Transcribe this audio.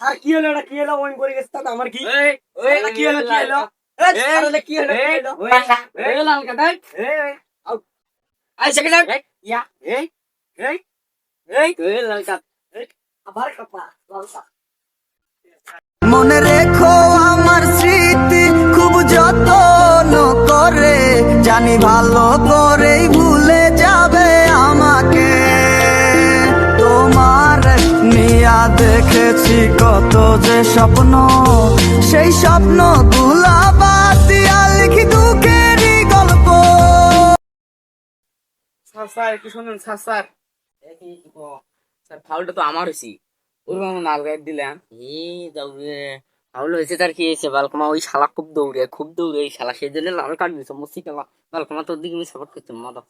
Sir কি হলো, এটা কি হলো? ওই করে গেছে তা আমার কি? এটা কি হলো, কি হলো? এটা কি হলো, কি হলো? এই লাল কাটা, এই আউ, আই সেকেন্ড, ইয়া, এই এই এই লাল কাট, আবার কাপা লাল কাট। মনে রেখো আমার স্মৃতি খুব যত্ন করে, জানি ভালো করেই ভুলে যাবে আমাকে। তোমার নিয়া দেখেছি কত যে স্বপ্ন, সেই স্বপ্ন গুলা বাদ দিয়া লিখি দুঃখেরই গল্প। স্যার স্যার একটু শুনুন স্যার স্যার স্যার ফাউলটা তো আমার হয়েছি, ওর মামা নাল গায়ে দিলাম ফাউল হয়েছে। তার কি হয়েছে? বালকমা ওই শালা খুব দৌড়ে এই শালা সেই জন্য লাল কার্ড দিয়েছে মসি খেলা। বালকমা তোর দিকে আমি সাপোর্ট করছি মাদা